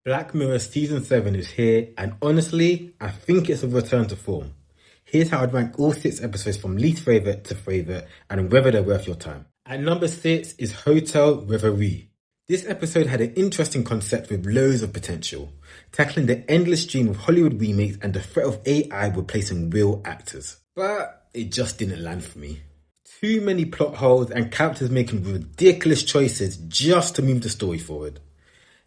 Black Mirror Season 7 is here, and honestly, I think it's a return to form. Here's how I'd rank all 6 episodes from least favourite to favourite and whether they're worth your time. At number 6 is Hotel Reverie. This episode had an interesting concept with loads of potential, tackling the endless stream of Hollywood remakes and the threat of AI replacing real actors. But it just didn't land for me. Too many plot holes and characters making ridiculous choices just to move the story forward.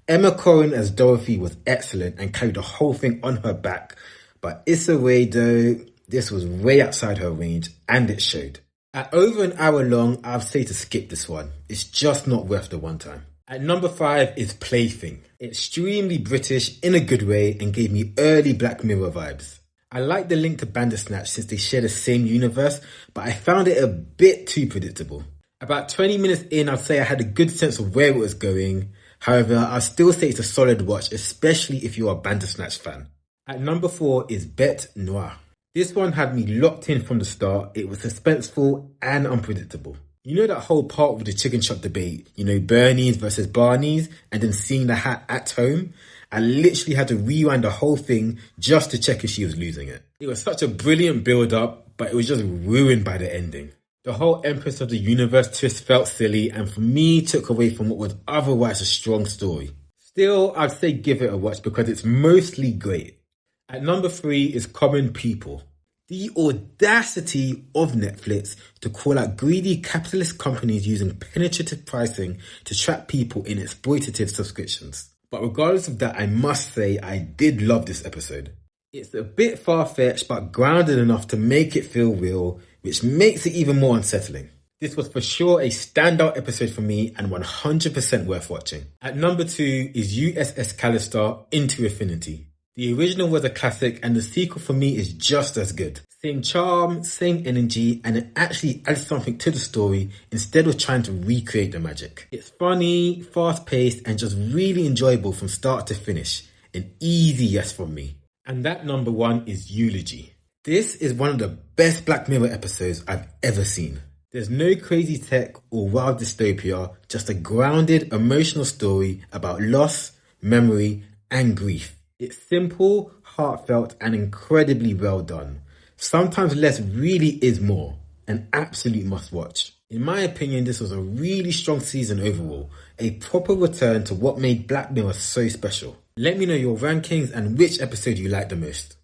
Emma Corrin as Dorothy was excellent and carried the whole thing on her back, but Issa Rae though, this was way outside her range and it showed. At over an hour long, I'd say to skip this one. It's just not worth the one time. At number 5 is Plaything. Extremely British in a good way and gave me early Black Mirror vibes. I like the link to Bandersnatch since they share the same universe, but I found it a bit too predictable. About 20 minutes in, I'd say I had a good sense of where it was going. However, I'll still say it's a solid watch, especially if you're a Bandersnatch fan. At number 4 is Bête Noire. This one had me locked in from the start. It was suspenseful and unpredictable. You know that whole part with the chicken shop debate, Bernie's versus Barney's, and then seeing the hat at home? I literally had to rewind the whole thing just to check if she was losing it. It was such a brilliant build-up, but it was just ruined by the ending. The whole Empress of the Universe twist felt silly and for me took away from what was otherwise a strong story. Still, I'd say give it a watch because it's mostly great. At number 3 is Common People. The audacity of Netflix to call out greedy capitalist companies using penetrative pricing to trap people in exploitative subscriptions. But regardless of that, I must say I did love this episode. It's a bit far-fetched but grounded enough to make it feel real, which makes it even more unsettling. This was for sure a standout episode for me and 100% worth watching. At number 2 is USS Callister Into Infinity. The original was a classic and the sequel for me is just as good. Same charm, same energy, and it actually adds something to the story instead of trying to recreate the magic. It's funny, fast-paced, and just really enjoyable from start to finish. An easy yes from me. And that number 1 is Eulogy. This is one of the best Black Mirror episodes I've ever seen. There's no crazy tech or wild dystopia, just a grounded, emotional story about loss, memory, and grief. It's simple, heartfelt, and incredibly well done. Sometimes less really is more. An absolute must-watch. In my opinion, this was a really strong season overall. A proper return to what made Black Mirror so special. Let me know your rankings and which episode you liked the most.